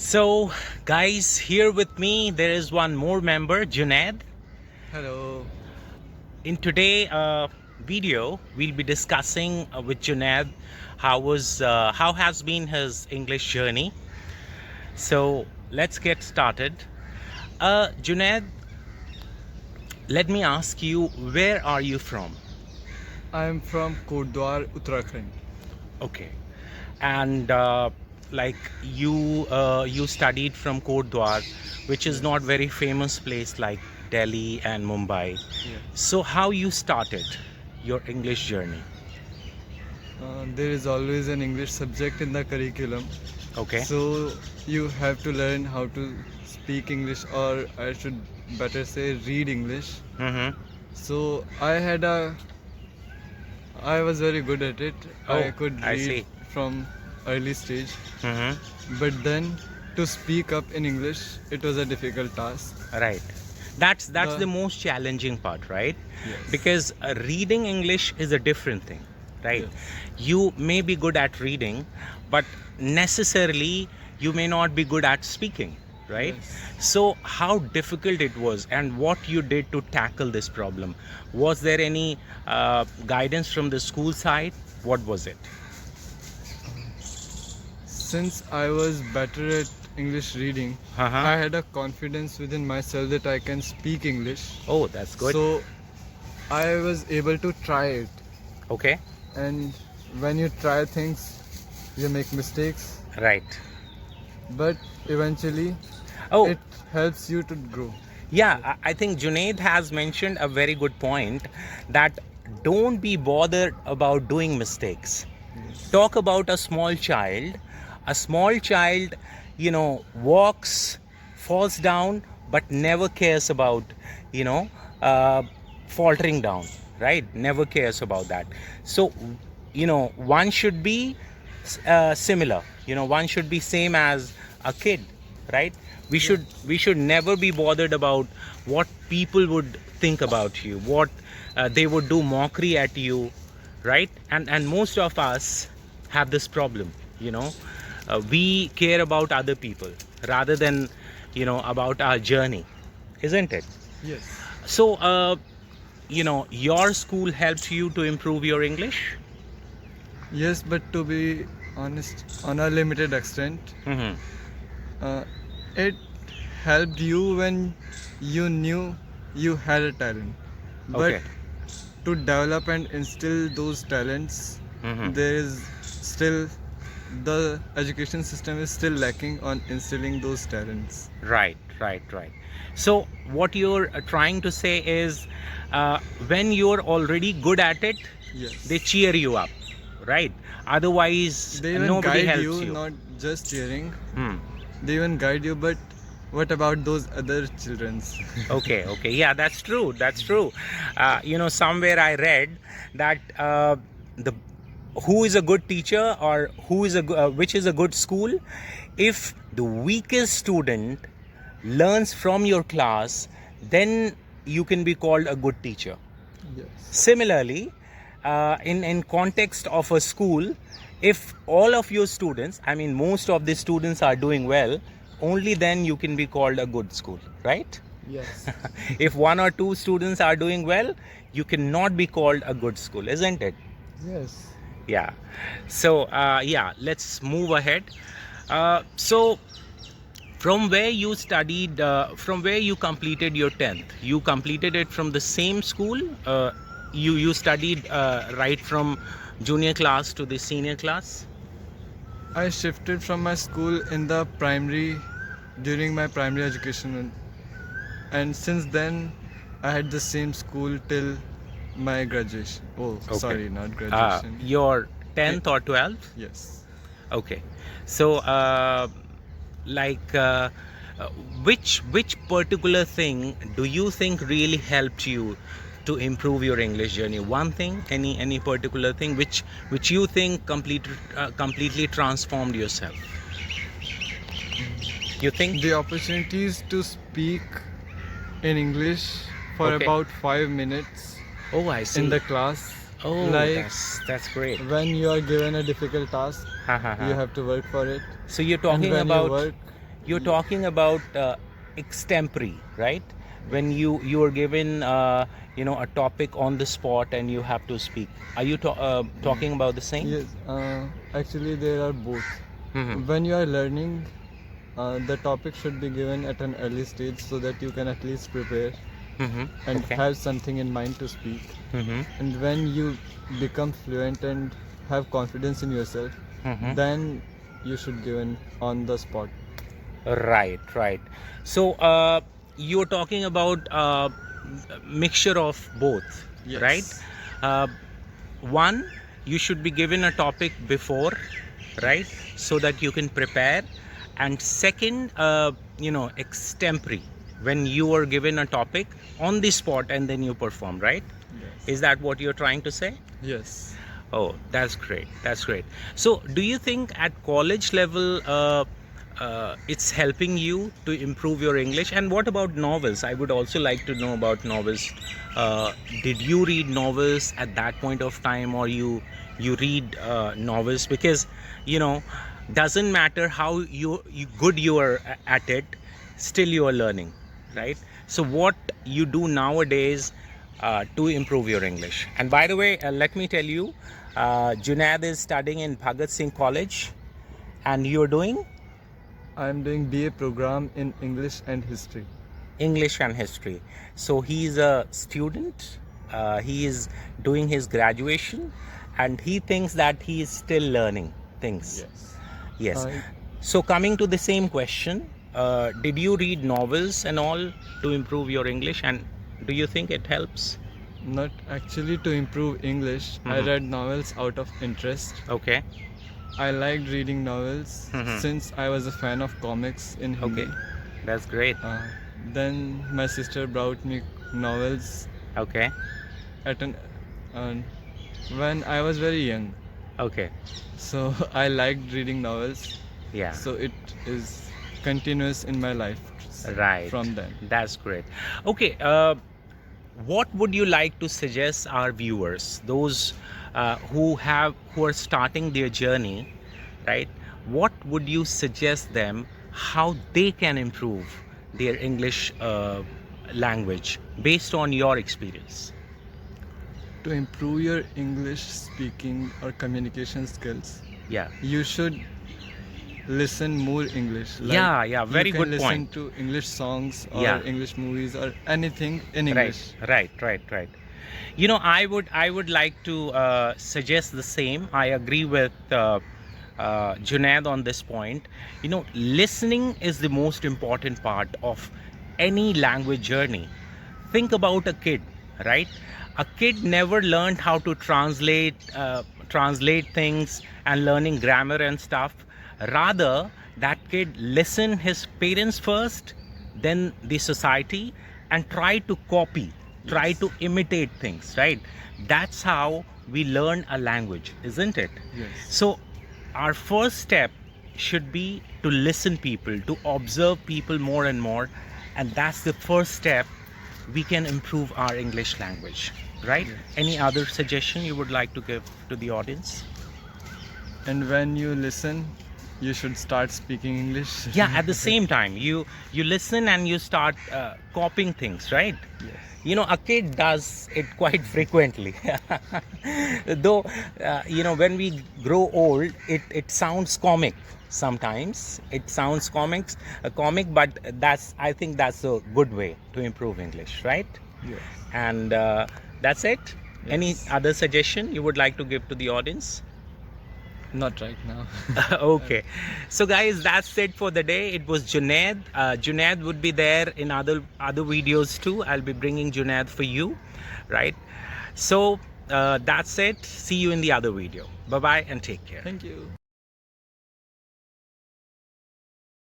So, guys, here with me there is one more member, Junaid. Hello. In today video, we'll be discussing with Junaid how has been his English journey. So let's get started. Junaid, let me ask you, where are you from? I am from Kotdwar, Uttarakhand. Okay, and like you studied from Kotdwar, which is not Yes. very famous place like Delhi and Mumbai. Yes. So how you started your English journey? There is always an English subject in the curriculum. Okay. So you have to learn how to speak English, or I should better say read English. Mm-hmm. So I was very good at it. Oh, I could I read see. from early stage. Mm-hmm. But then to speak up in English, it was a difficult task. Right. That's the The most challenging part, right? Yes. Because reading English is a different thing, right? Yes. You may be good at reading, but necessarily you may not be good at speaking, right? Yes. So how difficult it was and what you did to tackle this problem? Was there any guidance from the school side? What was it? Since I was better at English reading, Uh-huh. I had a confidence within myself that I can speak English. Oh, that's good. So I was able to try it. Okay. And when you try things, you make mistakes, Right. but eventually Oh, it helps you to grow. yeah, I think Junaid has mentioned a very good point that don't be bothered about doing mistakes. Yes. Talk about a small child. A small child, walks, falls down, but never cares about, you know, uh, faltering down, right? Never cares about that. So, one should be similar. One should be same as a kid, right? We should never be bothered about what people would think about you, what they would do mockery at you, right? And most of us have this problem, we care about other people rather than about our journey, isn't it? Yes. So your school helped you to improve your English. Yes, but to be honest, on a limited extent, Mm-hmm. uh, it helped you when you knew you had a talent. But Okay. to develop and instill those talents, Mm-hmm. there is still the education system is still lacking on instilling those talents. Right. So what you're trying to say is, when you're already good at it, they Yes. cheer you up, right? Otherwise They even nobody guide helps you, you. not just cheering. Hmm. They even guide you, but what about those other children's? Okay, yeah, that's true. Somewhere I read that the who is a good teacher, or who is which is a good school, if the weakest student learns from your class, then you can be called a good teacher. Yes. Similarly, in context of a school, if all of your students, I mean most of the students are doing well, only then you can be called a good school, right? Yes. If one or two students are doing well, you cannot be called a good school, isn't it? Yes. Yeah. So yeah, let's move ahead. So from where you studied, from where you completed your 10th, you completed it from the same school. You studied right from junior class to the senior class. I shifted from my school in the primary during my primary education, and since then I had the same school till my graduation. Oh, Okay. sorry, not graduation. Your Eh, 10th or 12th. yes. Okay. So like which particular thing do you think really helped you to improve your English journey? One thing, any particular thing which you think completely transformed yourself, you think? The opportunities to speak in English for Okay. about 5 minutes Oh, I in see. the class. Oh, Like that's great. when you are given a difficult task, Ha ha you ha. have to work for it. So you're And talking when you about work, You're talking about extempore, right? When you are given a topic on the spot and you have to speak. Are you talking about the same? Yes, actually, there are both. Mm-hmm. When you are learning, the topic should be given at an early stage so that you can at least prepare Mm-hmm. and Okay. have something in mind to speak. Mm-hmm. And when you become fluent and have confidence in yourself, Mm-hmm. then you should given on the spot. Right, right. So you're talking about mixture of both, right? Yes. Uh, one, you should be given a topic before, right, so that you can prepare. And second, extempore, when you are given a topic on the spot and then you perform, right? Yes. Is that what you're trying to say? Yes. Oh, that's great. That's great. So, do you think at college level it's helping you to improve your English? And what about novels? I would also like to know about novels. Did you read novels at that point of time, or you read novels? Because you know, doesn't matter how you good you are at it, still you are learning, right? So, what you do nowadays to improve your English? And by the way, let me tell you, Junaid is studying in Bhagat Singh College, and you're doing I am doing BA program in English and History. English and History. So he's a student, he is doing his graduation, and he thinks that he is still learning things. Yes. Yes. I So, coming to the same question, did you read novels and all to improve your English, and do you think it helps? not actually to improve English. I Mhm. read novels out of interest. Okay. I liked reading novels Mhm. since I was a fan of comics in Hindi. Okay. That's great. Then my sister brought me novels Okay. at an uh, when I was very young. Okay. So I liked reading novels. Yeah. So it is continuous in my life Right. from then. That's great. Okay. What would you like to suggest our viewers, those who are starting their journey, right? What would you suggest them how they can improve their English language based on your experience? To improve your English speaking or communication skills, Yeah. you should listen more English. Yeah, yeah, very you can good listen point. to English songs or Yeah. English movies or anything in English. Right. You know, I would like to suggest the same. I agree with Junaid on this point. You know, listening is the most important part of any language journey. Think about a kid, right? A kid never learned how to translate things and learning grammar and stuff. Rather, that kid listen his parents first, then the society, and try to copy, try to imitate things, right? That's how we learn a language, isn't it? Yes. So our first step should be to listen people, to observe people more and more, and that's the first step we can improve our English language, right? Yes. Any other suggestion you would like to give to the audience? And when you listen, you should start speaking English. Yeah, at the same time you listen and you start copying things, right? Yes. You know, a kid does it quite frequently. Though when we grow old, it sounds comic. Sometimes it sounds comic, but I think that's a good way to improve English, right? Yes. And that's it. Any Yes. other suggestion you would like to give to the audience? Not right now. Okay, so guys, that's it for the day. It was Junaid. Junaid would be there in other videos too. I'll be bringing Junaid for you, right? So that's it. See you in the other video. Bye bye and take care. Thank you.